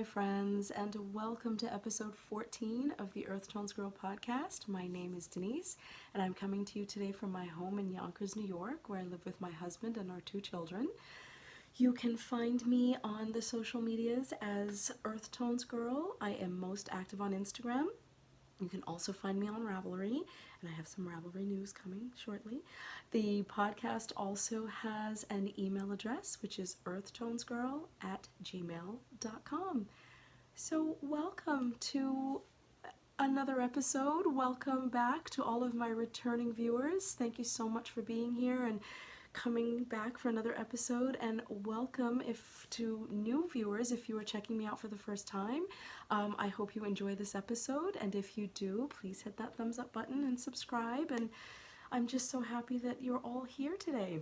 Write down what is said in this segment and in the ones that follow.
friends, and welcome to episode 14 of the EarthtonesGirl podcast. My name is Denise, and I'm coming to you today from my home in Yonkers, New York, where I live with my husband and our 2 children. You can find me on the social medias as EarthtonesGirl. I am most active on Instagram. You can also find me on Ravelry, and I have some Ravelry news coming shortly. The podcast also has an email address, which is earthtonesgirl@gmail.com. So welcome to another episode. Welcome back to all of my returning viewers. Thank you so much for being here and coming back for another episode, and welcome to new viewers if you are checking me out for the first time. I hope you enjoy this episode, and if you do, please hit that thumbs up button and subscribe, and I'm just so happy that you're all here today.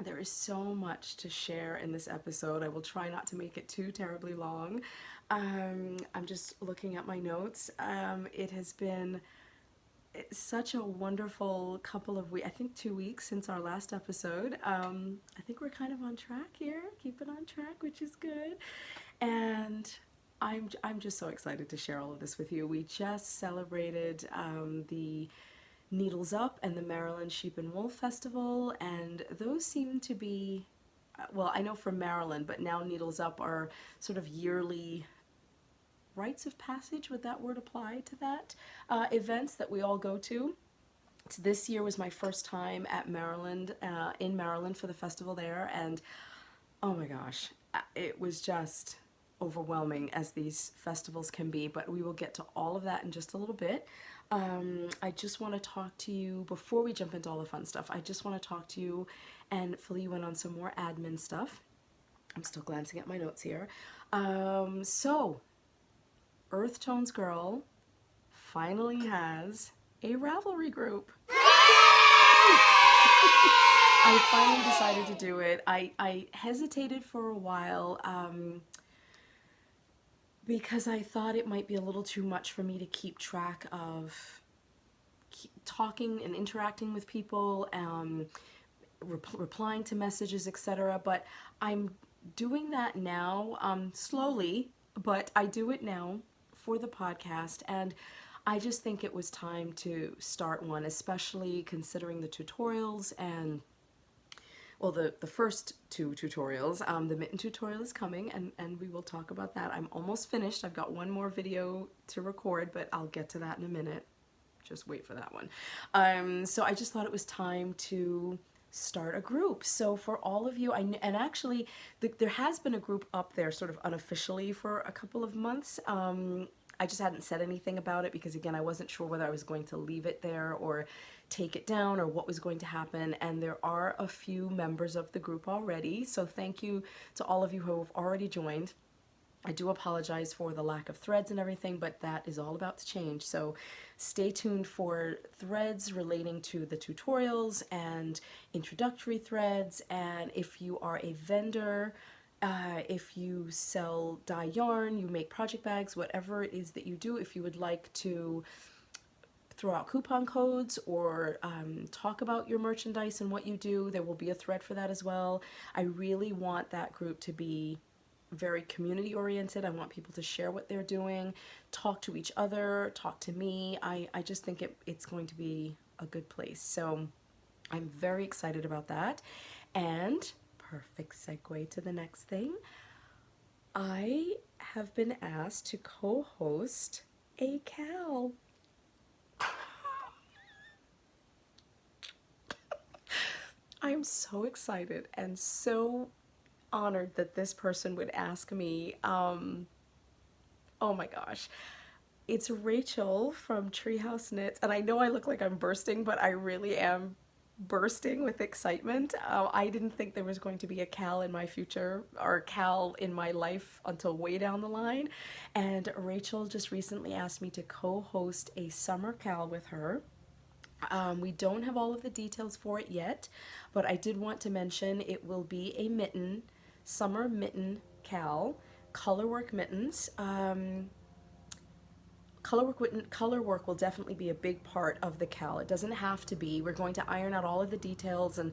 There is so much to share in this episode. I will try not to make it too terribly long. I'm just looking at my notes. It has been such a wonderful couple of weeks, I think 2 weeks since our last episode. I think we're kind of on track here, keep it on track, which is good. And I'm just so excited to share all of this with you. We just celebrated the Needles Up and the Maryland Sheep and Wool Festival, and those seem to be, well, I know from Maryland, but now Needles Up are sort of yearly rites of passage, would that word apply to that? Events that we all go to. So this year was my first time at Maryland, in Maryland for the festival there, and oh my gosh, it was just overwhelming as these festivals can be, but we will get to all of that in just a little bit. I just want to talk to you, before we jump into all the fun stuff, I just want to talk to you and fill you in on some more admin stuff. I'm still glancing at my notes here. So EarthtonesGirl finally has a Ravelry group. I finally decided to do it. I hesitated for a while because I thought it might be a little too much for me to keep track of talking and interacting with people, replying to messages, etc. But I'm doing that now, slowly, but I do it now for the podcast, and I just think it was time to start one, especially considering the tutorials and, well, the first 2 tutorials. The Mitten tutorial is coming, and we will talk about that. I'm almost finished. I've got one more video to record, but I'll get to that in a minute. Just wait for that one. So I just thought it was time to start a group. So for all of you, and actually there has been a group up there sort of unofficially for a couple of months. I just hadn't said anything about it because, again, I wasn't sure whether I was going to leave it there or take it down or what was going to happen. And there are a few members of the group already, so thank you to all of you who have already joined. I do apologize for the lack of threads and everything, but that is all about to change. So stay tuned for threads relating to the tutorials and introductory threads. And if you are a vendor, if you sell dye yarn, you make project bags, whatever it is that you do, if you would like to throw out coupon codes or talk about your merchandise and what you do, there will be a thread for that as well. I really want that group to be very community oriented. I want people to share what they're doing, talk to each other, talk to me. I just think it's going to be a good place. So I'm very excited about that. And perfect segue to the next thing. I have been asked to co-host a KAL. I am so excited and so honored that this person would ask me. Oh my gosh. It's Rachel from Treehouse Knits, and I know I look like I'm bursting, but I really am bursting with excitement. I didn't think there was going to be a KAL in my future, or a KAL in my life, until way down the line, and Rachel just recently asked me to co-host a summer KAL with her. We don't have all of the details for it yet, but I did want to mention it will be a mitten, summer mitten KAL, colorwork mittens. Color work will definitely be a big part of the KAL. It doesn't have to be. We're going to iron out all of the details and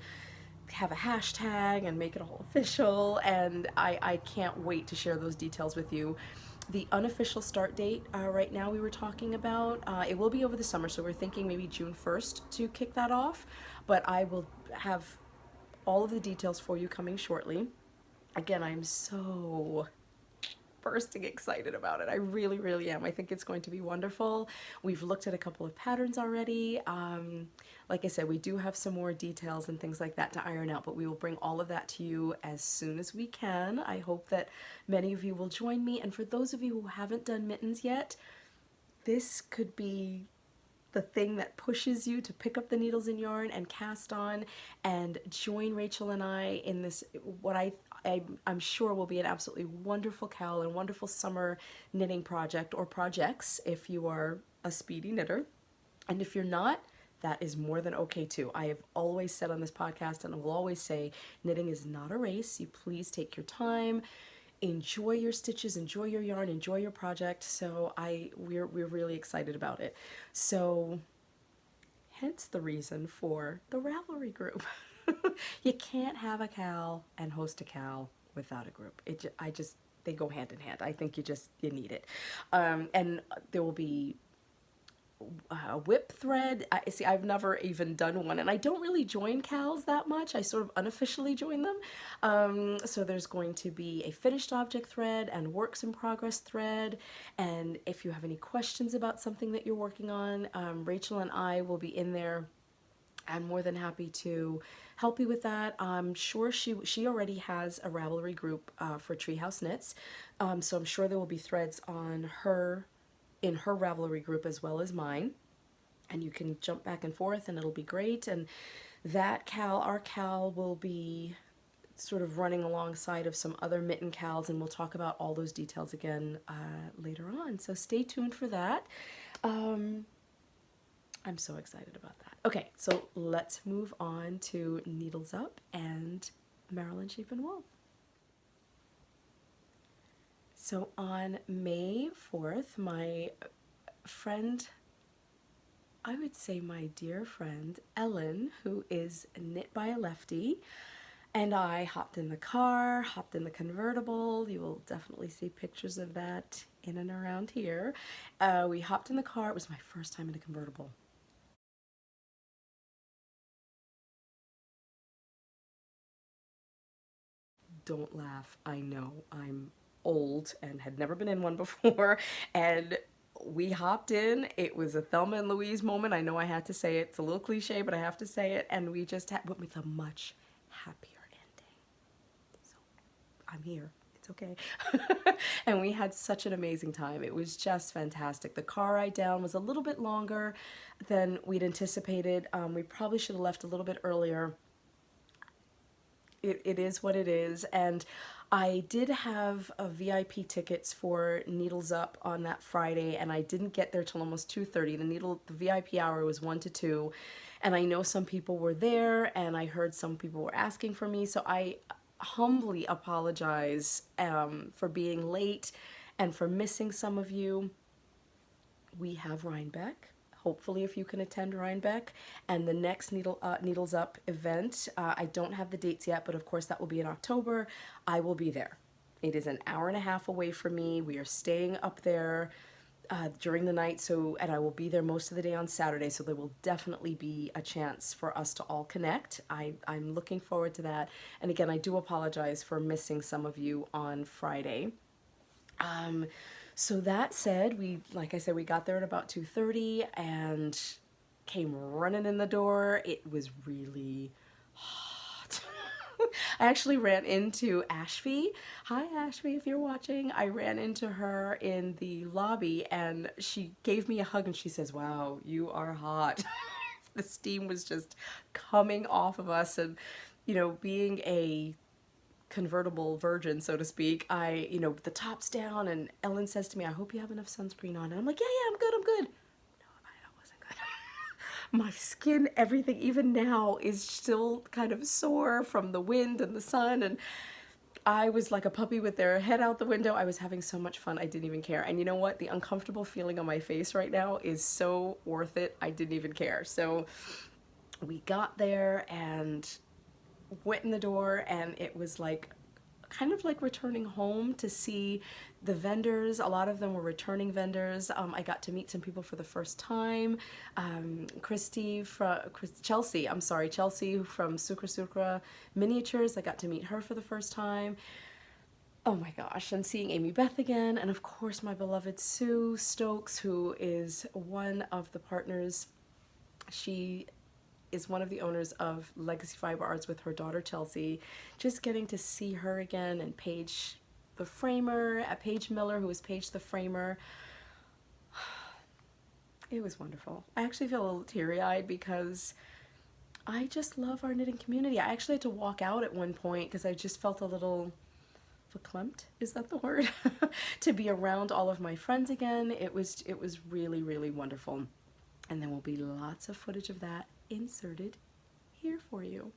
have a hashtag and make it all official, and I can't wait to share those details with you. The unofficial start date right now we were talking about, it will be over the summer, so we're thinking maybe June 1st to kick that off, but I will have all of the details for you coming shortly. Again, I'm so bursting excited about it. I really, really am. I think it's going to be wonderful. We've looked at a couple of patterns already. Like I said, we do have some more details and things like that to iron out, but we will bring all of that to you as soon as we can. I hope that many of you will join me. And for those of you who haven't done mittens yet, this could be the thing that pushes you to pick up the needles and yarn and cast on and join Rachel and I in this, what I'm sure will be an absolutely wonderful KAL and wonderful summer knitting project, or projects if you are a speedy knitter. And if you're not, that is more than okay too. I have always said on this podcast, and I will always say, knitting is not a race. You please take your time, enjoy your stitches, enjoy your yarn, enjoy your project. So we're really excited about it. So hence the reason for the Ravelry group. You can't have a KAL and host a KAL without a group. They go hand in hand. I think you need it. And there will be a whip thread. I've never even done one, and I don't really join KALs that much. I sort of unofficially join them. So there's going to be a finished object thread and works in progress thread. And if you have any questions about something that you're working on, Rachel and I will be in there. I'm more than happy to help you with that. I'm sure she already has a Ravelry group for Treehouse Knits, so I'm sure there will be threads on in her Ravelry group as well as mine, and you can jump back and forth, and it'll be great. And that KAL, our KAL, will be sort of running alongside of some other mitten KALs, and we'll talk about all those details again later on. So stay tuned for that. I'm so excited about that. Okay, so let's move on to Needles Up and Maryland Sheep and Wool. So on May 4th, my friend, I would say my dear friend, Ellen, who is Knit by a Lefty, and I hopped in the car, hopped in the convertible. You will definitely see pictures of that in and around here. We hopped in the car. It was my first time in a convertible. Don't laugh. I know I'm old and had never been in one before, and we hopped in. It was a Thelma and Louise moment. I know I had to say it. It's a little cliche, but I have to say it. And we just went with a much happier ending. So I'm here. It's okay. And we had such an amazing time. It was just fantastic. The car ride down was a little bit longer than we'd anticipated. We probably should have left a little bit earlier. It is what it is, and I did have VIP tickets for Needles Up on that Friday, and I didn't get there till almost 2:30. The VIP hour was 1 to 2, and I know some people were there, and I heard some people were asking for me, so I humbly apologize for being late and for missing some of you. We have Rhinebeck. Hopefully, if you can attend Rhinebeck, and the next Needles Up event, I don't have the dates yet, but of course that will be in October. I will be there. It is an hour and a half away from me. We are staying up there during the night, and I will be there most of the day on Saturday, so there will definitely be a chance for us to all connect. I'm looking forward to that, and again, I do apologize for missing some of you on Friday. So that said, like I said, we got there at about 2:30 and came running in the door. It was really hot. I actually ran into Ashby. Hi, Ashby, if you're watching. I ran into her in the lobby, and she gave me a hug, and she says, "Wow, you are hot." The steam was just coming off of us, and, being a convertible virgin, so to speak, the top's down, and Ellen says to me, "I hope you have enough sunscreen on." And I'm like, yeah, I'm good. No, I wasn't good. My skin, everything, even now, is still kind of sore from the wind and the sun, and I was like a puppy with their head out the window. I was having so much fun, I didn't even care. And you know what? The uncomfortable feeling on my face right now is so worth it. I didn't even care. So we got there, and went in the door, and it was like kind of like returning home to see the vendors. A lot of them were returning vendors. I got to meet some people for the first time. Chelsea from Sucre Miniatures. I got to meet her for the first time. Oh my gosh, and seeing Amy Beth again, and of course my beloved Sue Stokes, who is one of the partners. She is one of the owners of Legacy Fiber Arts with her daughter Chelsea. Just getting to see her again, and Paige the framer, Paige Miller, who is Paige the framer. It was wonderful. I actually feel a little teary-eyed because I just love our knitting community. I actually had to walk out at one point because I just felt a little verklempt, is that the word? To be around all of my friends again. It was really, really wonderful. And there will be lots of footage of that inserted here for you.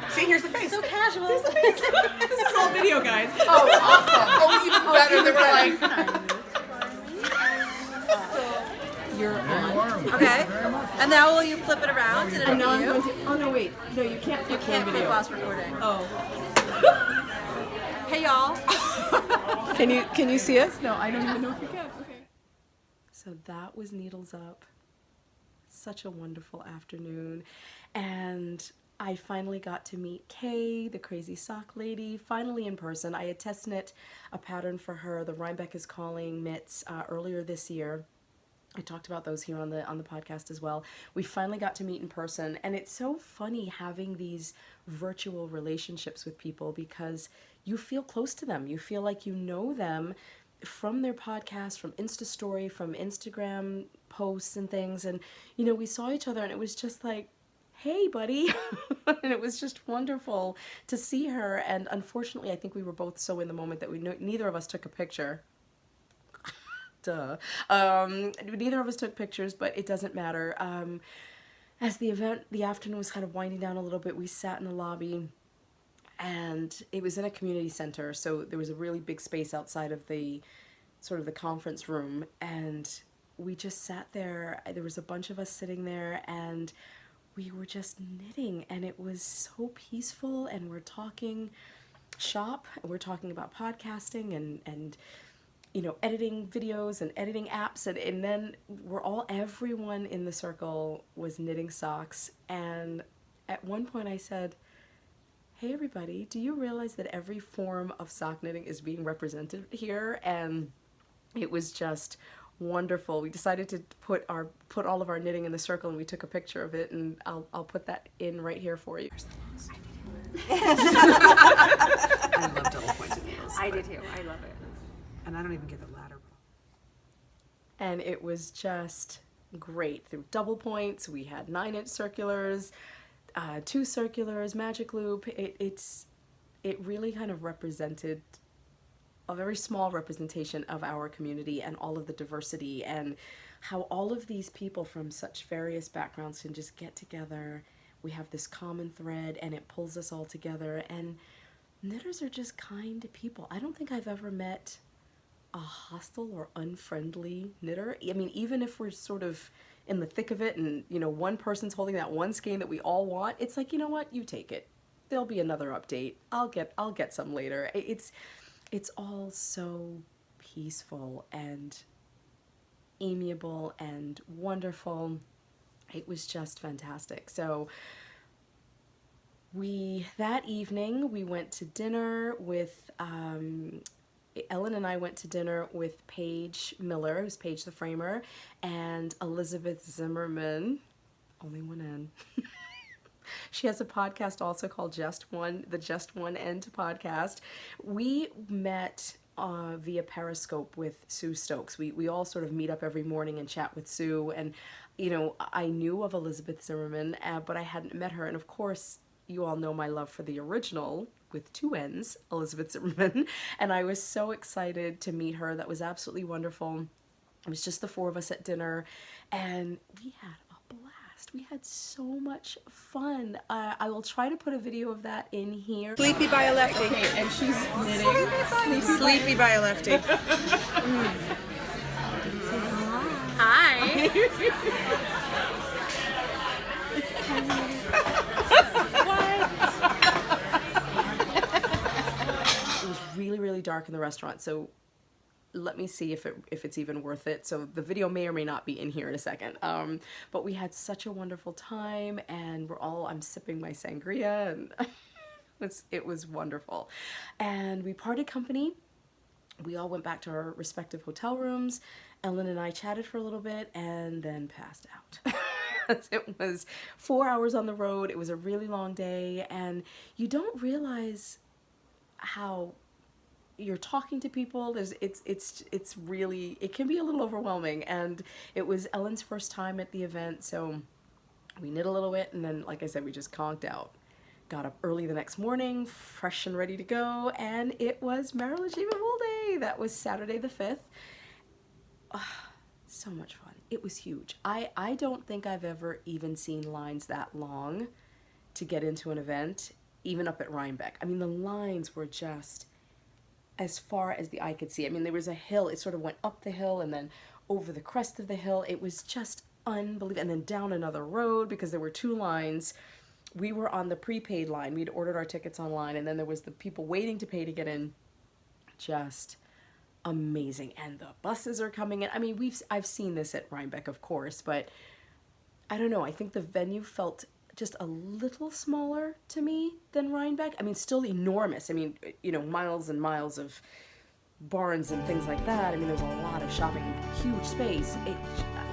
See, here's the face. So casual. Here's the face. This is all video, guys. Oh, awesome. Oh, even better. They were like... You're on. Okay. And now will you flip it around? Did it And now I'm you? going to, oh no wait, no you can't flip Can't video. flip whilst recording. Oh. Hey y'all. Can you see us? No, I don't even know if you can. Okay. So that was Needles Up. Such a wonderful afternoon. And I finally got to meet Kay, the crazy sock lady, finally in person. I had test knit a pattern for her, the Rhinebeck is Calling mitts, earlier this year. I talked about those here on the podcast as well. We finally got to meet in person, and it's so funny having these virtual relationships with people because you feel close to them. You feel like you know them from their podcast, from Insta story, from Instagram posts and things. And, you know, we saw each other and it was just like, hey, buddy. And it was just wonderful to see her. And unfortunately, I think we were both so in the moment that neither of us took a picture. Duh. Neither of us took pictures, but it doesn't matter. As the afternoon was kind of winding down a little bit, we sat in the lobby. And it was in a community center, so there was a really big space outside of the sort of the conference room, and we just sat there. There was a bunch of us sitting there, and we were just knitting, and it was so peaceful. And we're talking shop, we're talking about podcasting and you know, editing videos and editing apps, and then everyone in the circle was knitting socks. And at one point I said, hey everybody, do you realize that every form of sock knitting is being represented here? And it was just wonderful. We decided to put all of our knitting in the circle, and we took a picture of it, and I'll put that in right here for you. I love double pointed needles. I do too. I love it. And I don't even get the ladder. And it was just great. Through double points, we had 9-inch circulars, 2 circulars, magic loop. It really kind of represented a very small representation of our community and all of the diversity, and how all of these people from such various backgrounds can just get together. We have this common thread, and it pulls us all together. And knitters are just kind people. I don't think I've ever met a hostile or unfriendly knitter. I mean, even if we're sort of in the thick of it, and you know, one person's holding that one skein that we all want, it's like, you know what, you take it. There'll be another update. I'll get some later. It's all so peaceful and amiable and wonderful. It was just fantastic. So that evening we went to dinner with Ellen and I went to dinner with Paige Miller, who's Paige the framer, and Elizabeth Zimmerman. only one N. She has a podcast also called the Just One End podcast. We met via Periscope with Sue Stokes. We all sort of meet up every morning and chat with Sue. And, you know, I knew of Elizabeth Zimmerman, but I hadn't met her. And of course, you all know my love for the original with 2 N's, Elizabeth Zimmerman. And I was so excited to meet her. That was absolutely wonderful. It was just the 4 of us at dinner, and we had a blast. We had so much fun. I will try to put a video of that in here. Sleepy by a Lefty. Okay, and she's knitting. Sleepy by a Lefty. Hi. It was really, really dark in the restaurant, so let me see if it's even worth it. So the video may or may not be in here in a second. But we had such a wonderful time, and I'm sipping my sangria, and it was wonderful. And we parted company. We all went back to our respective hotel rooms. Ellen and I chatted for a little bit and then passed out. It was 4 hours on the road. It was a really long day, and you don't realize how you're talking to people. It's really, it can be a little overwhelming. And it was Ellen's first time at the event, so we knit a little bit, and then, like I said, we just conked out. Got up early the next morning, fresh and ready to go, and it was Merrill Achievement Wool Day. That was Saturday the 5th. So much fun. It was huge. I don't think I've ever even seen lines that long to get into an event, even up at Rhinebeck. I mean, the lines were just as far as the eye could see. I mean, there was a hill. It sort of went up the hill and then over the crest of the hill. It was just unbelievable. And then down another road, because there were 2 lines. We were on the prepaid line. We'd ordered our tickets online, and then there was the people waiting to pay to get in. Just amazing. And the buses are coming in. I mean, I've seen this at Rhinebeck, of course, but I don't know. I think the venue felt just a little smaller to me than Rhinebeck. I mean, still enormous. I mean, you know, miles and miles of barns and things like that. I mean, there's a lot of shopping, huge space.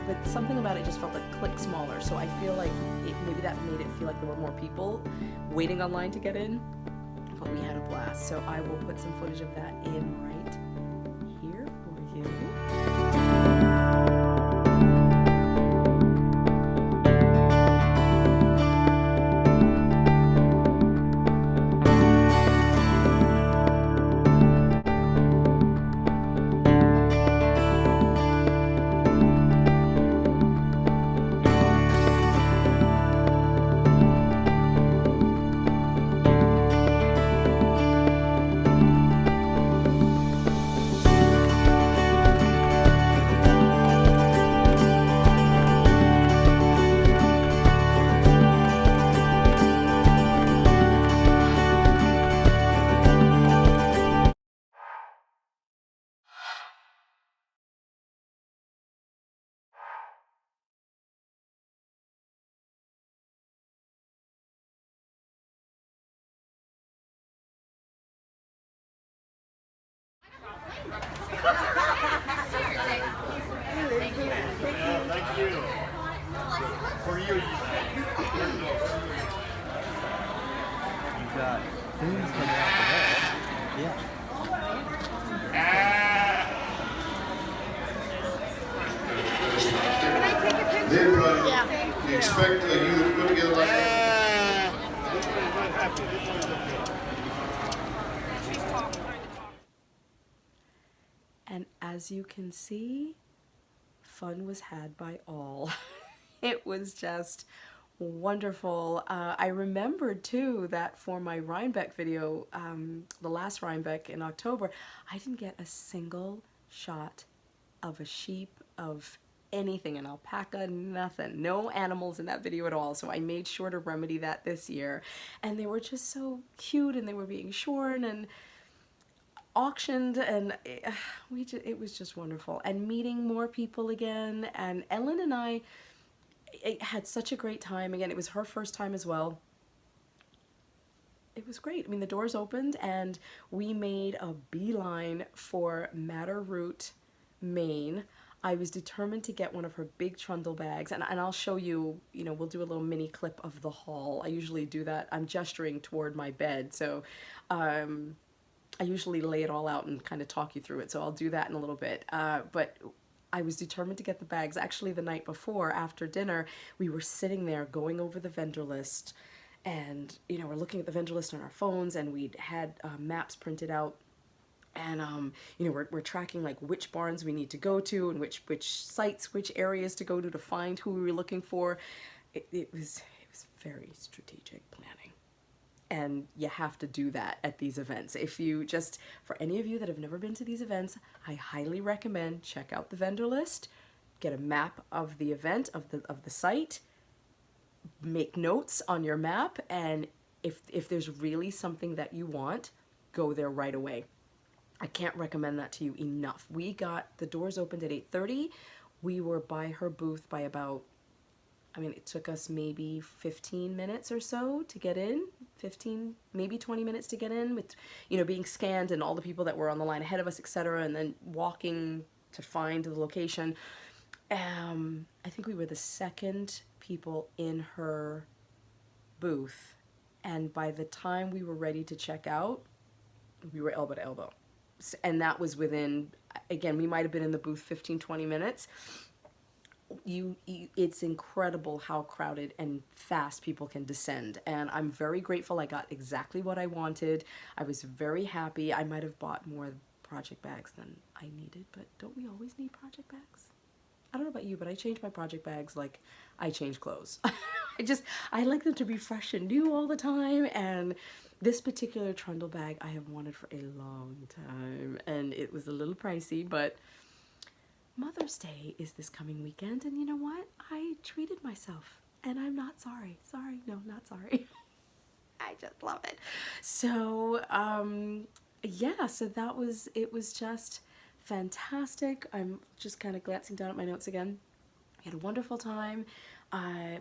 But something about it just felt a click smaller. So I feel like maybe that made it feel like there were more people waiting online to get in. But we had a blast. So I will put some footage of that in right here for you. Thank you. For you. You got things coming out the wall. Yeah. Then, you expect you to put together like that? And as you can see, fun was had by all. It was just wonderful. I remembered too that for my Rhinebeck video, the last Rhinebeck in October, I didn't get a single shot of a sheep, of anything, an alpaca, nothing. No animals in that video at all. So I made sure to remedy that this year. And they were just so cute, and they were being shorn and auctioned, and it was just wonderful. And meeting more people again, and Ellen and I had such a great time. Again, it was her first time as well. It was great. I mean, the doors opened and we made a beeline for Madder Root, Maine. I was determined to get one of her big trundle bags, and I'll show you, we'll do a little mini clip of the haul. I usually do that. I'm gesturing toward my bed, so I usually lay it all out and kind of talk you through it, so I'll do that in a little bit. But I was determined to get the bags. Actually, the night before, after dinner, we were sitting there going over the vendor list, and, we're looking at the vendor list on our phones, and we'd had maps printed out. And, we're tracking like which barns we need to go to and which sites, which areas to go to find who we were looking for. It was very strategic planning. And you have to do that at these events. For any of you that have never been to these events, I highly recommend check out the vendor list, get a map of the event, of the site, make notes on your map, and if there's really something that you want, go there right away. I can't recommend that to you enough. We got the doors opened at 8:30. We were by her booth by about, it took us maybe 15 minutes or so to get in, 15, maybe 20 minutes to get in with, being scanned and all the people that were on the line ahead of us, etc., and then walking to find the location. I think we were the second people in her booth, and by the time we were ready to check out, we were elbow to elbow. And that was within, again, we might have been in the booth 15, 20 minutes. It's incredible how crowded and fast people can descend. And I'm very grateful I got exactly what I wanted. I was very happy. I might have bought more project bags than I needed, but don't we always need project bags? I don't know about you, but I change my project bags like I change clothes. I like them to be fresh and new all the time, and this particular trundle bag I have wanted for a long time, and it was a little pricey, but Mother's Day is this coming weekend, and you know what? I treated myself, and I'm not sorry. Sorry, no, not sorry. I just love it. So, so it was just fantastic. I'm just kind of glancing down at my notes again. I had a wonderful time.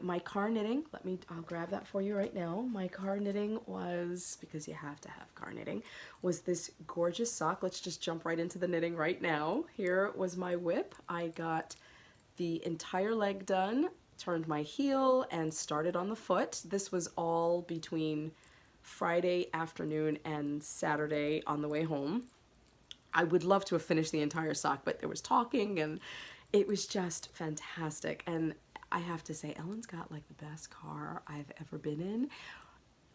My car knitting, I'll grab that for you right now. My car knitting was, because you have to have car knitting, was this gorgeous sock. Let's just jump right into the knitting right now. Here was my whip. I got the entire leg done, turned my heel, and started on the foot. This was all between Friday afternoon and Saturday on the way home. I would love to have finished the entire sock, but there was talking, and it was just fantastic. And I have to say, Ellen's got like the best car I've ever been in.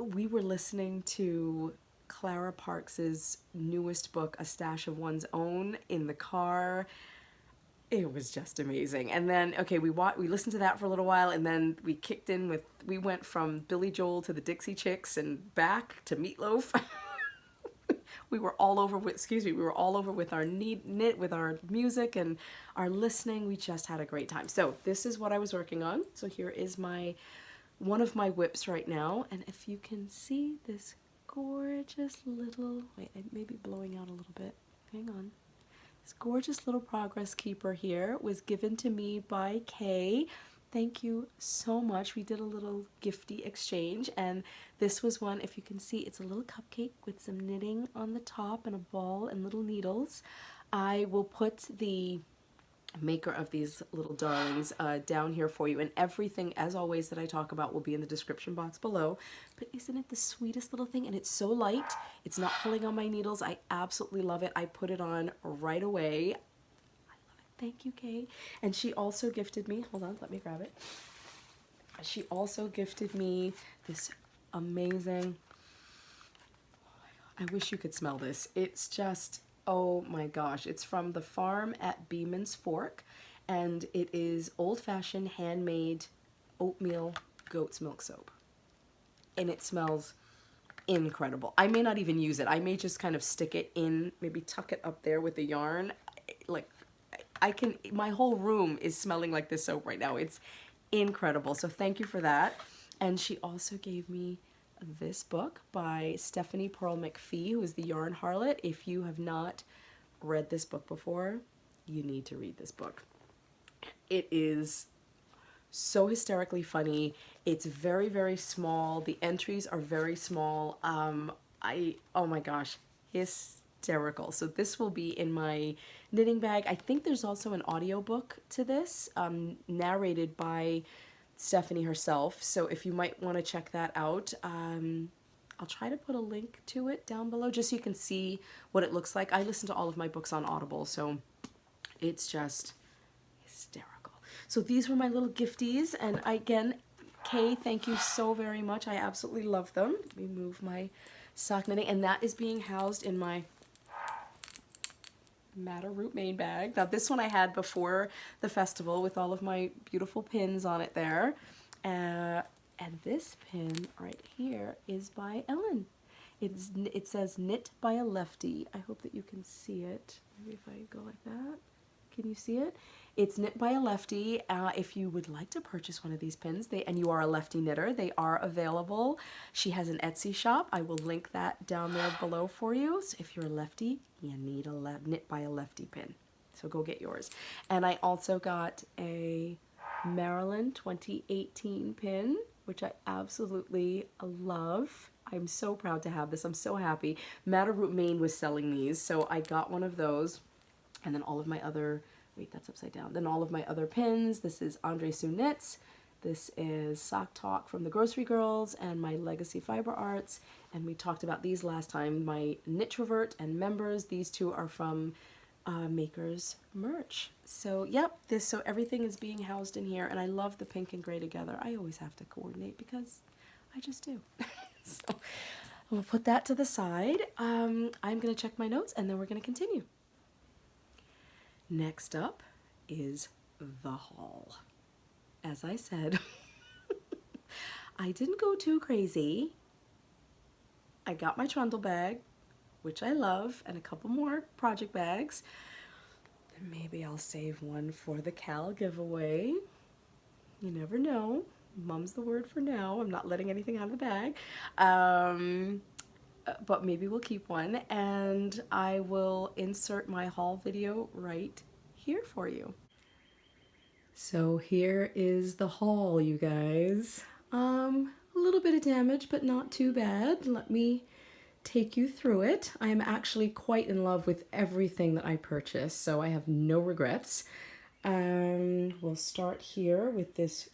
We were listening to Clara Parks's newest book, A Stash of One's Own, in the car. It was just amazing. And then, we listened to that for a little while, and then we went from Billy Joel to the Dixie Chicks and back to Meatloaf. We were all over with our knit, with our music and our listening. We just had a great time. So this is what I was working on. So here is one of my whips right now. And if you can see this gorgeous little, wait, I may be blowing out a little bit. Hang on. This gorgeous little progress keeper here was given to me by Kay. Thank you so much. We did a little gifty exchange, and this was one, if you can see, it's a little cupcake with some knitting on the top and a ball and little needles. I will put the maker of these little darlings down here for you, and everything, as always, that I talk about will be in the description box below. But isn't it the sweetest little thing? And it's so light. It's not pulling on my needles. I absolutely love it. I put it on right away. Thank you, Kay. And she also gifted me, hold on, let me grab it. She also gifted me this amazing, I wish you could smell this. It's just, oh my gosh. It's from the farm at Beeman's Fork, and it is old-fashioned handmade oatmeal goat's milk soap. And it smells incredible. I may not even use it. I may just kind of stick it in, maybe tuck it up there with the yarn. My whole room is smelling like this soap right now. It's incredible. So thank you for that. And she also gave me this book by Stephanie Purl McPhee, who is the Yarn Harlot. If you have not read this book before, you need to read this book. It is so hysterically funny. It's very, very small. The entries are very small. Oh my gosh, hysterical. hysterical. So this will be in my knitting bag. I think there's also an audiobook to this, narrated by Stephanie herself. So if you might want to check that out, I'll try to put a link to it down below just so you can see what it looks like. I listen to all of my books on Audible, so it's just hysterical. So these were my little gifties, and again, Kay, thank you so very much. I absolutely love them. Let me move my sock knitting, and that is being housed in my Madder Root main bag. Now this one I had before the festival with all of my beautiful pins on it there. And this pin right here is by Ellen. It says knit by a lefty. I hope that you can see it. Maybe if I go like that. Can you see it? It's knit by a lefty. If you would like to purchase one of these pins, and you are a lefty knitter, they are available. She has an Etsy shop. I will link that down there below for you. So if you're a lefty, you need a knit by a lefty pin. So go get yours. And I also got a Maryland 2018 pin, which I absolutely love. I'm so proud to have this. I'm so happy. Madder Root Maine was selling these, so I got one of those. And then all of my other, wait, that's upside down. Then all of my other pins. This is Andre Sue Knits. This is Sock Talk from the Grocery Girls and my Legacy Fiber Arts. And we talked about these last time. My Knitrovert and Members. These two are from Makers Merch. So yep, so everything is being housed in here, and I love the pink and gray together. I always have to coordinate because I just do. So we'll put that to the side. I'm gonna check my notes and then we're gonna continue. Next up is the haul. As I said, I didn't go too crazy. I got my trundle bag, which I love, and a couple more project bags. And maybe I'll save one for the Cal giveaway. You never know. Mum's the word for now. I'm not letting anything out of the bag. But maybe we'll keep one, and I will insert my haul video right here for you. So here is the haul, you guys. A little bit of damage, but not too bad. Let me take you through it. I am actually quite in love with everything that I purchased, so I have no regrets. We'll start here with this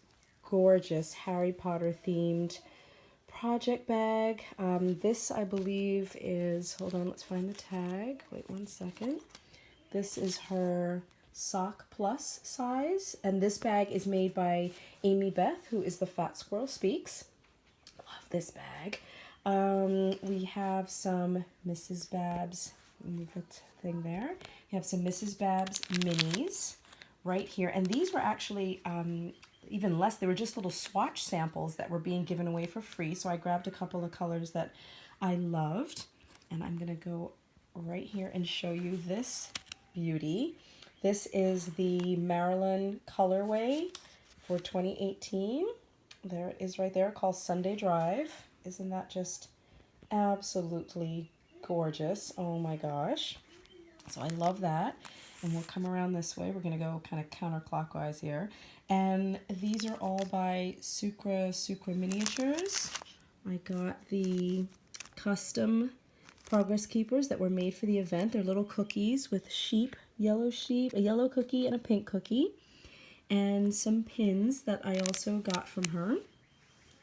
gorgeous Harry Potter themed project bag. This I believe is, hold on, let's find the tag. Wait 1 second. This is her sock plus size, and this bag is made by Amy Beth, who is the Fat Squirrel Speaks. Love this bag. We have some Mrs. Babs, move that thing there. We have some Mrs. Babs minis right here, and these were actually even less. They were just little swatch samples that were being given away for free, so I grabbed a couple of colors that I loved, and I'm gonna go right here and show you this beauty. This is the Maryland colorway for 2018. There it is right there, called Sunday Drive. Isn't that just absolutely gorgeous? Oh my gosh. So I love that. And we'll come around this way. We're going to go kind of counterclockwise here. And these are all by Sucre Miniatures. I got the custom Progress Keepers that were made for the event. They're little cookies with sheep, a yellow cookie and a pink cookie. And some pins that I also got from her.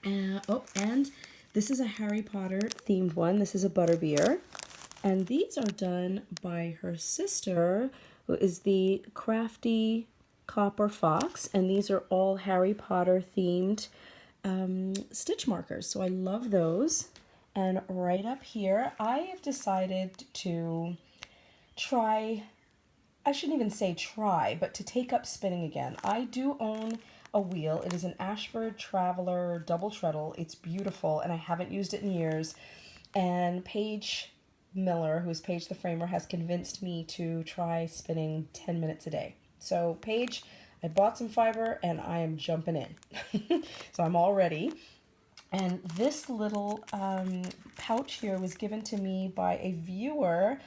And this is a Harry Potter themed one. This is a Butterbeer. And these are done by her sister, who is the Crafty Copper Fox. And these are all Harry Potter themed stitch markers. So I love those. And right up here, I have decided to try, I shouldn't even say try, but to take up spinning again. I do own a wheel. It is an Ashford Traveler double treadle. It's beautiful, and I haven't used it in years. And Paige Miller, who's Paige the Framer, has convinced me to try spinning 10 minutes a day. So Paige, I bought some fiber, and I am jumping in. So I'm all ready. And this little pouch here was given to me by a viewer.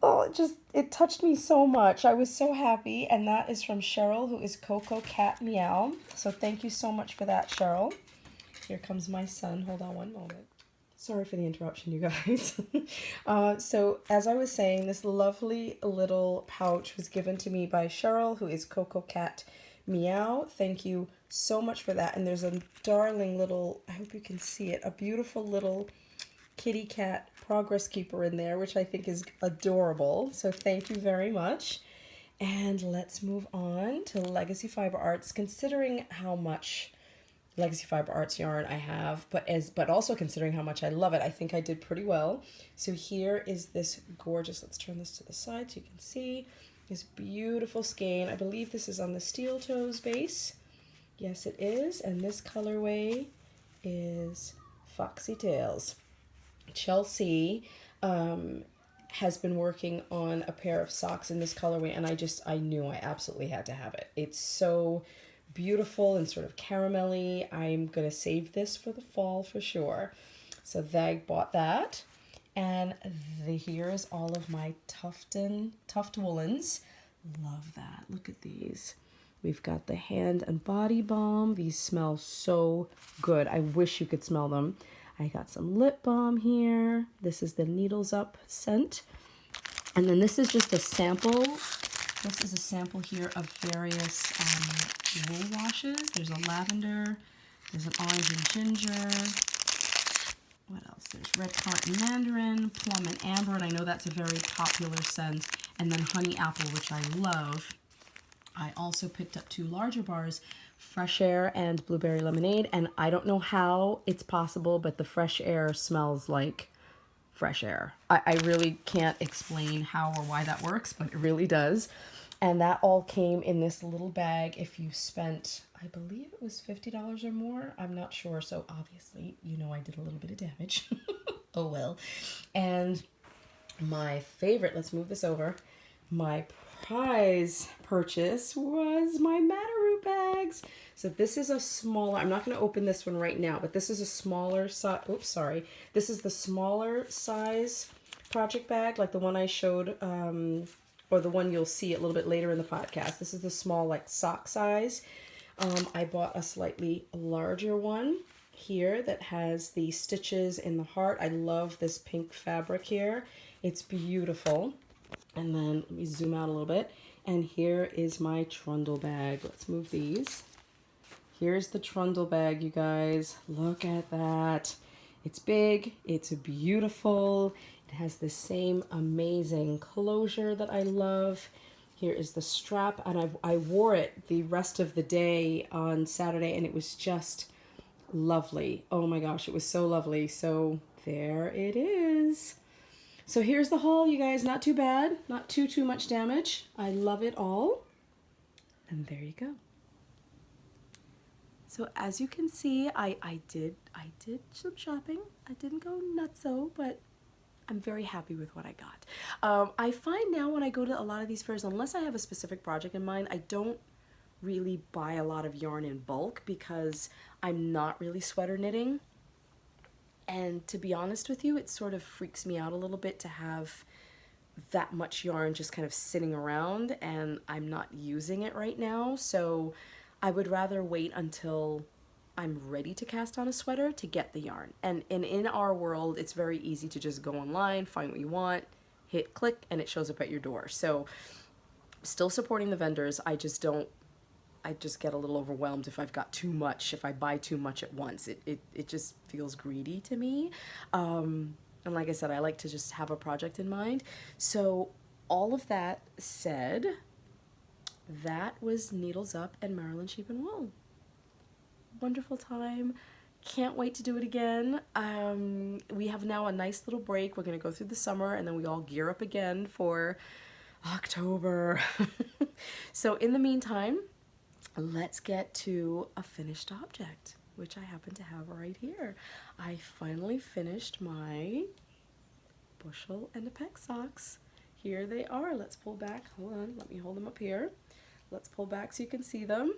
Oh, it touched me so much. I was so happy. And that is from Cheryl, who is Coco Cat Meow. So thank you so much for that, Cheryl. Here comes my son. Hold on one moment. Sorry for the interruption, you guys. So as I was saying, this lovely little pouch was given to me by Cheryl, who is Coco Cat Meow. Thank you so much for that. And there's a darling little, I hope you can see it, a beautiful little kitty cat progress keeper in there, which I think is adorable. So thank you very much. And let's move on to Legacy Fiber Arts, considering how much Legacy Fiber Arts yarn I have, but also considering how much I love it, I think I did pretty well. So here is this gorgeous, let's turn this to the side so you can see, this beautiful skein. I believe this is on the Steel Toes base. Yes, it is. And this colorway is Foxy Tails. Chelsea has been working on a pair of socks in this colorway, and I knew I absolutely had to have it. It's so beautiful and sort of caramelly. I'm gonna save this for the fall for sure. So Vag bought that, and here is all of my Tuft Woolens. Love that. Look at these. We've got the hand and body balm. These smell so good. I wish you could smell them. I got some lip balm here. This is the Needles Up scent, and then this is just a sample. This is a sample here of various wool washes. There's a lavender, there's an orange and ginger. What else? There's red currant and mandarin, plum and amber, and I know that's a very popular scent. And then honey apple, which I love. I also picked up 2 larger bars, Fresh Air and Blueberry Lemonade, and I don't know how it's possible, but the Fresh Air smells like fresh air. I really can't explain how or why that works, but it really does. And that all came in this little bag. If you spent, I believe it was $50 or more. I'm not sure. So obviously, you know, I did a little bit of damage. Oh well. And my favorite, let's move this over. My prize purchase was my Matteroo bags. So this is a smaller, I'm not going to open this one right now, but this is a smaller size. Oops, sorry. This is the smaller size project bag, like the one I showed, or the one you'll see a little bit later in the podcast. This is the small, like, sock size. I bought a slightly larger one here that has the stitches in the heart. I love this pink fabric here. It's beautiful. And then let me zoom out a little bit. And here is my trundle bag. Let's move these. Here's the trundle bag, you guys. Look at that. It's big. It's beautiful. It has the same amazing closure that I love. Here is the strap, and I wore it the rest of the day on Saturday, and it was just lovely. Oh my gosh, it was so lovely. So there it is. So here's the haul, you guys. Not too bad. Not too much damage. I love it all. And there you go. So as you can see, I did some shopping. I didn't go nutso, but I'm very happy with what I got. I find now when I go to a lot of these fairs, unless I have a specific project in mind, I don't really buy a lot of yarn in bulk because I'm not really sweater knitting. And to be honest with you, it sort of freaks me out a little bit to have that much yarn just kind of sitting around, and I'm not using it right now. So I would rather wait until I'm ready to cast on a sweater to get the yarn. And in our world, it's very easy to just go online, find what you want, hit click, and it shows up at your door. So still supporting the vendors. I just get a little overwhelmed if I've got too much, if I buy too much at once. It just feels greedy to me. And like I said, I like to just have a project in mind. So all of that said, that was Needles Up and Maryland Sheep and Wool. Wonderful time. Can't wait to do it again. We have now a nice little break. We're going to go through the summer, and then we all gear up again for October. So in the meantime, let's get to a finished object, which I happen to have right here. I finally finished my Bushel and the Peck socks. Here they are. Let's pull back. Hold on. Let me hold them up here. Let's pull back so you can see them.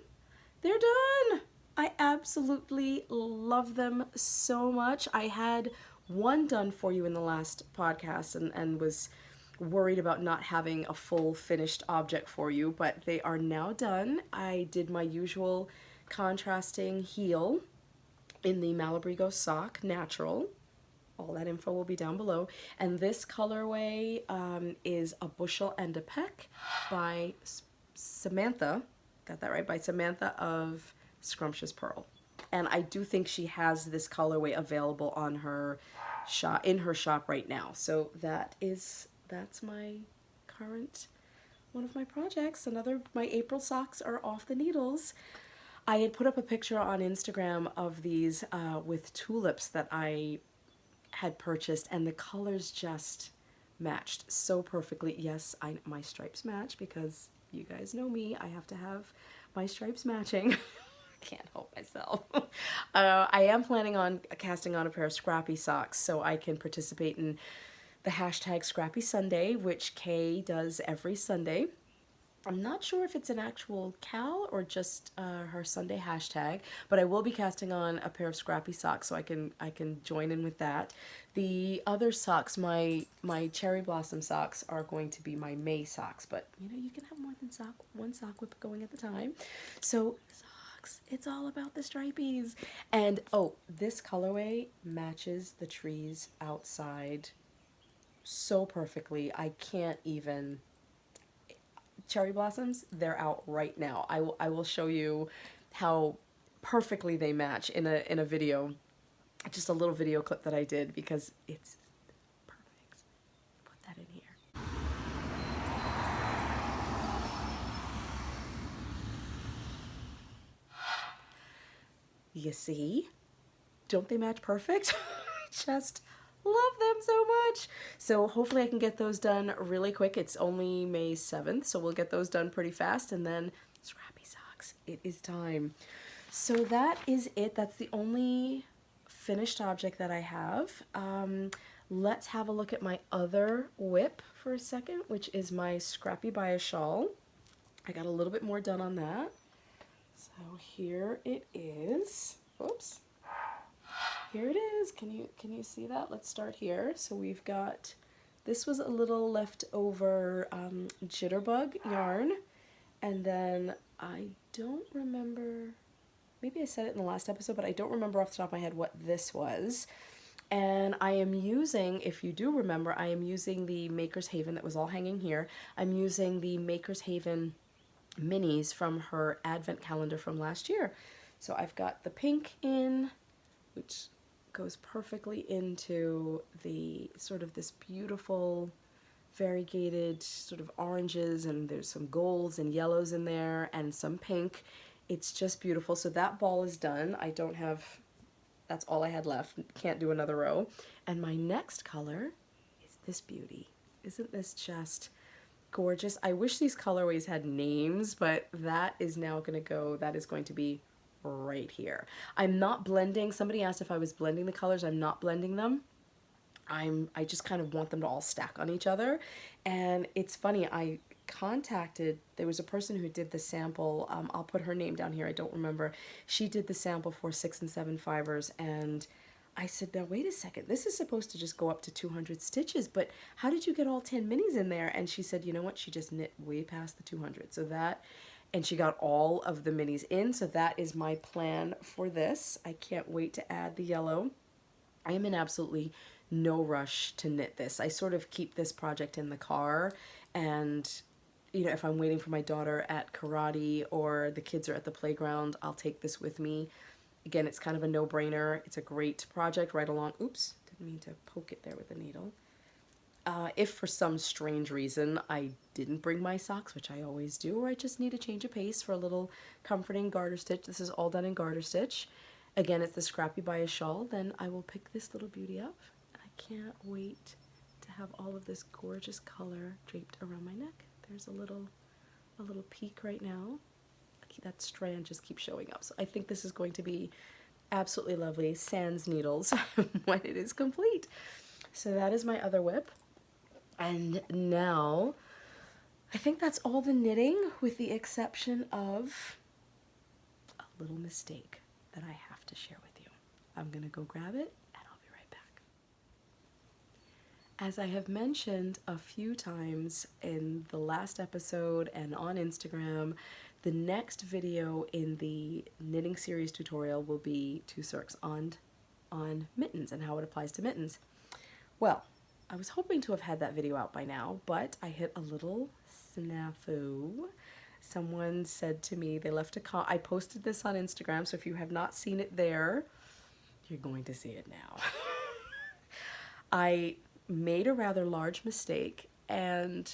They're done. I absolutely love them so much. I had one done for you in the last podcast and was worried about not having a full finished object for you, but they are now done. I did my usual contrasting heel in the Malabrigo sock, natural. all that info will be down below. And this colorway is a Bushel and a Peck by Samantha. Got that right? By Samantha of Scrumptious Purl. And I do think she has this colorway available on her shop, in her shop right now. So that's my current one of my projects. My April socks are off the needles. I had put up a picture on Instagram of these with tulips that I had purchased, and the colors just matched so perfectly. Yes, my stripes match because you guys know me. I have to have my stripes matching. Can't help myself. I am planning on casting on a pair of Scrappy socks so I can participate in the hashtag Scrappy Sunday, which Kay does every Sunday. I'm not sure if it's an actual Cal or just her Sunday hashtag, but I will be casting on a pair of Scrappy socks so I can join in with that. The other socks, my Cherry Blossom socks, are going to be my May socks, but you know, you can have more than one sock whip going at the time. So socks, it's all about the stripies. And oh, this colorway matches the trees outside so perfectly. I can't even. Cherry blossoms, they're out right now. I will show you how perfectly they match in a video, just a little video clip that I did, because it's perfect. Put that in here. You see? Don't they match perfect? Just love them so much. So hopefully I can get those done really quick. It's only May 7th, so we'll get those done pretty fast, and then Scrappy socks. It is time. So that is it. That's the only finished object that I have. Let's have a look at my other whip for a second, which is my Scrappy by a Shawl. I got a little bit more done on that. So here it is. Oops. Here it is. Can you see that? Let's start here. So we've got, this was a little leftover jitterbug yarn, and then I don't remember, maybe I said it in the last episode, but I don't remember off the top of my head what this was. And I am using, if you do remember, I am using the Maker's Haven that was all hanging here. I'm using the Maker's Haven minis from her advent calendar from last year. So I've got the pink in, which goes perfectly into the sort of this beautiful variegated sort of oranges, and there's some golds and yellows in there and some pink. It's just beautiful. So that ball is done. I don't have, that's all I had left. Can't do another row. And my next color is this beauty. Isn't this just gorgeous? I wish these colorways had names, but that is now going to go, that is going to be right here. I'm not blending. Somebody asked if I was blending the colors. I'm not blending them. I just kind of want them to all stack on each other. And it's funny, I contacted, there was a person who did the sample, I'll put her name down here, I don't remember. She did the sample for 6 and 7 fibers, and I said, now wait a second, this is supposed to just go up to 200 stitches, but how did you get all 10 minis in there? And she said, you know what, she just knit way past the 200. So that, and she got all of the minis in, so that is my plan for this. I can't wait to add the yellow. I am in absolutely no rush to knit this. I sort of keep this project in the car, and you know, if I'm waiting for my daughter at karate or the kids are at the playground, I'll take this with me. Again, it's kind of a no-brainer. It's a great project right along. Oops, didn't mean to poke it there with a needle. If for some strange reason I didn't bring my socks, which I always do, or I just need a change of pace for a little comforting garter stitch, this is all done in garter stitch. Again, it's the Scrappy by a Shawl, then I will pick this little beauty up. And I can't wait to have all of this gorgeous color draped around my neck. There's a little peak right now. That strand just keeps showing up. So I think this is going to be absolutely lovely, sans needles, when it is complete. So that is my other whip. And now, I think that's all the knitting, with the exception of a little mistake that I have to share with you. I'm going to go grab it, and I'll be right back. As I have mentioned a few times in the last episode and on Instagram, the next video in the knitting series tutorial will be 2 circs on mittens and how it applies to mittens. Well, I was hoping to have had that video out by now, but I hit a little snafu. Someone said to me, they left a comment. I posted this on Instagram, so if you have not seen it there, you're going to see it now. I made a rather large mistake, and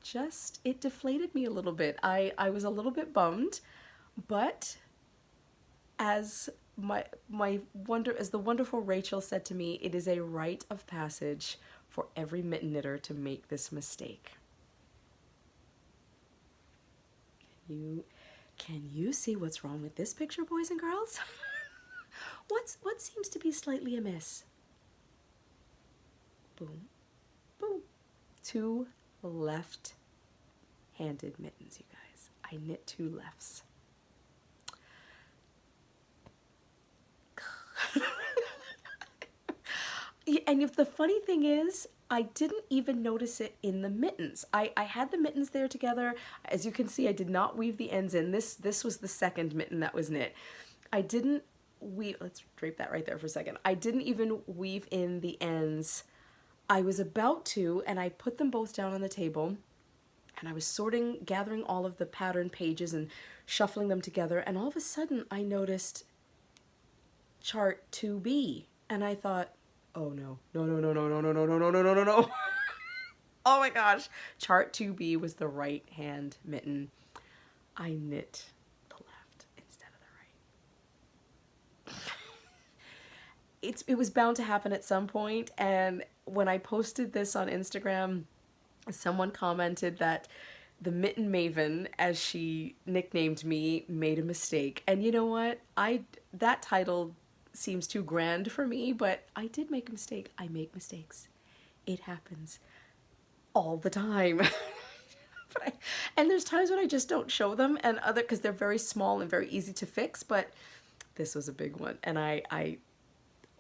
just, it deflated me a little bit. I was a little bit bummed, but as as the wonderful Rachel said to me, it is a rite of passage for every mitten knitter to make this mistake. Can you see what's wrong with this picture, boys and girls? What seems to be slightly amiss? Boom, boom. 2 left-handed mittens, you guys. I knit 2 lefts. And if the funny thing is, I didn't even notice it in the mittens. I had the mittens there together. As you can see, I did not weave the ends in. This was the second mitten that was knit. I didn't weave, let's drape that right there for a second. I didn't even weave in the ends. I was about to, and I put them both down on the table, and I was gathering all of the pattern pages and shuffling them together, and all of a sudden I noticed chart 2B, and I thought, oh no, no, no, no, no, no, no, no, no, no, no, no, no, no. Oh my gosh. Chart 2B was the right hand mitten. I knit the left instead of the right. It was bound to happen at some point, and when I posted this on Instagram, someone commented that the Mitten Maven, as she nicknamed me, made a mistake. And you know what? That title seems too grand for me, but I did make a mistake. I make mistakes. It happens all the time. And there's times when I just don't show them, and because they're very small and very easy to fix, but this was a big one, and I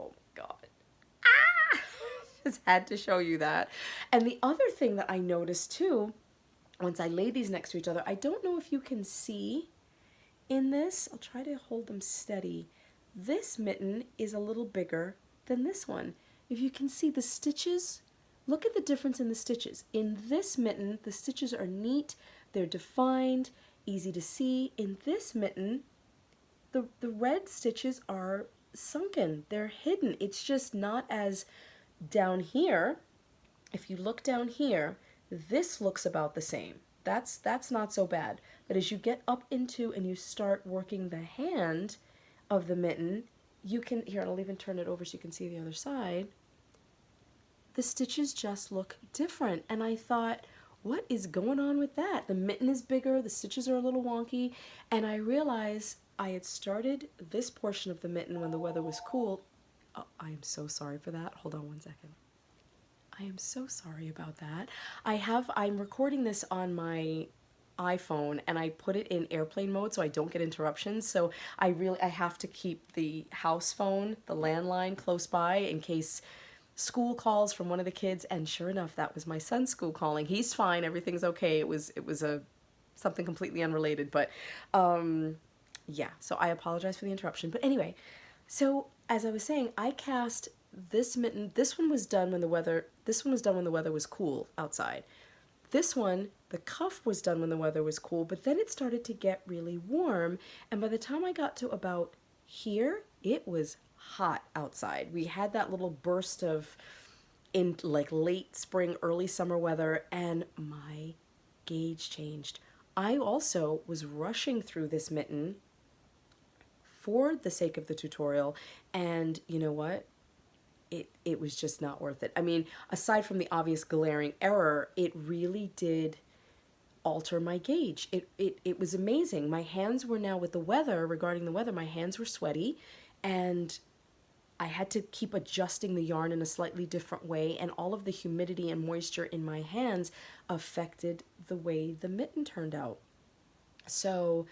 oh my god, just had to show you that. And the other thing that I noticed too, once I lay these next to each other, I don't know if you can see in this, I'll try to hold them steady. This mitten is a little bigger than this one. If you can see the stitches, look at the difference in the stitches. In this mitten, the stitches are neat, they're defined, easy to see. In this mitten, the red stitches are sunken, they're hidden. It's just not as down here. If you look down here, this looks about the same. That's not so bad. But as you get up into and you start working the hand of the mitten, you can, here, I'll even turn it over so you can see the other side. The stitches just look different, and I thought, what is going on with that? The mitten is bigger, the stitches are a little wonky, and I realized I had started this portion of the mitten when the weather was cool. Oh, I am so sorry for that. Hold on one second. I am so sorry about that. I'm recording this on my iPhone, and I put it in airplane mode so I don't get interruptions. So I have to keep the house phone, the landline, close by in case school calls from one of the kids. And sure enough, that was my son's school calling. He's fine, everything's okay. It was something completely unrelated, but yeah, so I apologize for the interruption. But anyway, so as I was saying, I cast this mitten. This one was done when the weather was cool outside. This one, the cuff was done when the weather was cool, but then it started to get really warm, and by the time I got to about here, it was hot outside. We had that little burst of in like late spring, early summer weather, and my gauge changed. I also was rushing through this mitten for the sake of the tutorial, and you know what? It was just not worth it. I mean, aside from the obvious glaring error, it really did alter my gauge. It was amazing. My hands were now, with the weather, regarding the weather, my hands were sweaty, and I had to keep adjusting the yarn in a slightly different way, and all of the humidity and moisture in my hands affected the way the mitten turned out. So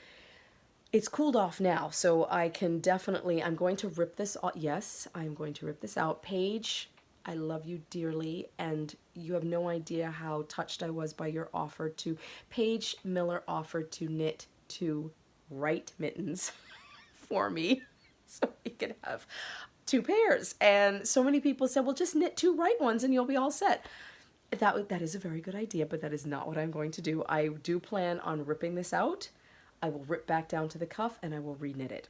it's cooled off now, so I can definitely, I'm going to rip this out. Yes, I'm going to rip this out. Paige, I love you dearly, and you have no idea how touched I was by your offer to, Paige Miller offered to knit 2 Rite mittens for me, so we could have 2 pairs. And so many people said, well, just knit 2 Rite ones and you'll be all set. That is a very good idea, but that is not what I'm going to do. I do plan on ripping this out. I will rip back down to the cuff and I will reknit it.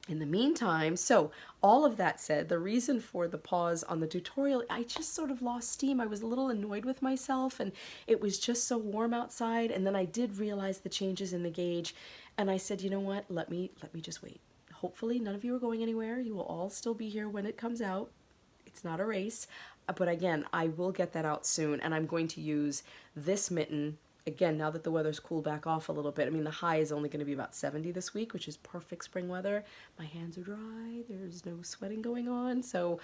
In the meantime, so all of that said, the reason for the pause on the tutorial, I just sort of lost steam. I was a little annoyed with myself and it was just so warm outside. And then I did realize the changes in the gauge and I said, you know what, let me just wait. Hopefully none of you are going anywhere. You will all still be here when it comes out. It's not a race. But again, I will get that out soon, and I'm going to use this mitten, again, now that the weather's cooled back off a little bit. I mean, the high is only going to be about 70 this week, which is perfect spring weather. My hands are dry, there's no sweating going on, so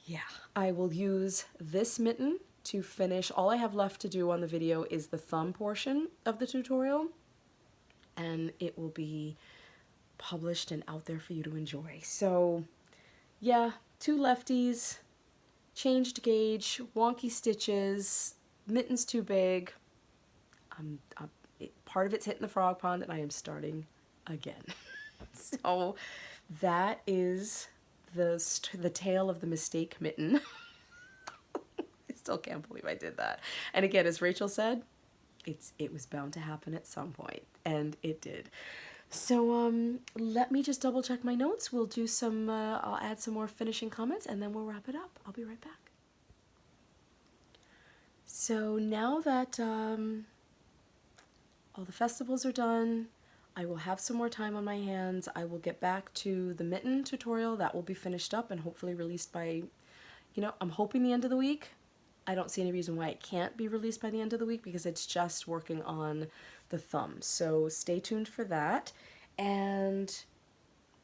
yeah, I will use this mitten to finish. All I have left to do on the video is the thumb portion of the tutorial, and it will be published and out there for you to enjoy. So yeah, 2 lefties, changed gauge, wonky stitches, mittens too big. Part of it's hitting the frog pond and I am starting again. So that is the tale of the mistake mitten. I still can't believe I did that. And again, as Rachel said, it was bound to happen at some point, and it did. So let me just double check my notes. We'll do some, I'll add some more finishing comments and then we'll wrap it up. I'll be right back. So now that all the festivals are done, I will have some more time on my hands. I will get back to the mitten tutorial. That will be finished up and hopefully released by, I'm hoping the end of the week. I don't see any reason why it can't be released by the end of the week because it's just working on the thumb. So stay tuned for that. And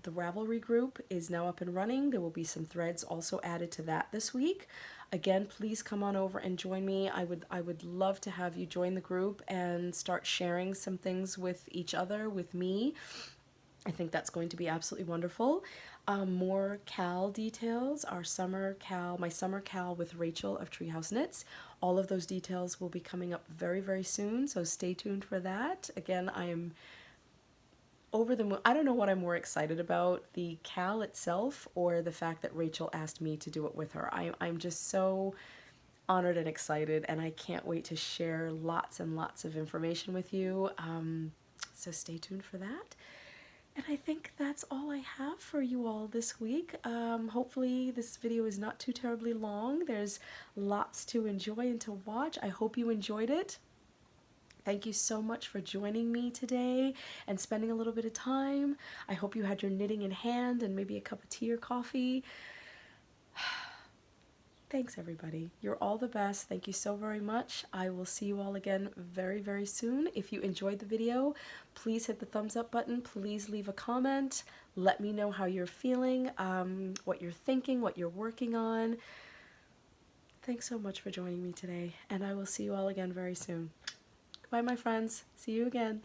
the Ravelry group is now up and running. There will be some threads also added to that this week. Again, please come on over and join me. I would love to have you join the group and start sharing some things with each other, with me. I think that's going to be absolutely wonderful. More KAL details, my summer KAL with Rachel of Treehouse Knits. All of those details will be coming up very, very soon, so stay tuned for that. Again, I am over the moon. I don't know what I'm more excited about, the KAL itself or the fact that Rachel asked me to do it with her. I'm just so honored and excited, and I can't wait to share lots and lots of information with you. So stay tuned for that. And I think that's all I have for you all this week. Hopefully this video is not too terribly long. There's lots to enjoy and to watch. I hope you enjoyed it. Thank you so much for joining me today and spending a little bit of time. I hope you had your knitting in hand and maybe a cup of tea or coffee. Thanks, everybody. You're all the best. Thank you so very much. I will see you all again very, very soon. If you enjoyed the video, please hit the thumbs up button. Please leave a comment. Let me know how you're feeling, what you're thinking, what you're working on. Thanks so much for joining me today, and I will see you all again very soon. Goodbye, my friends. See you again.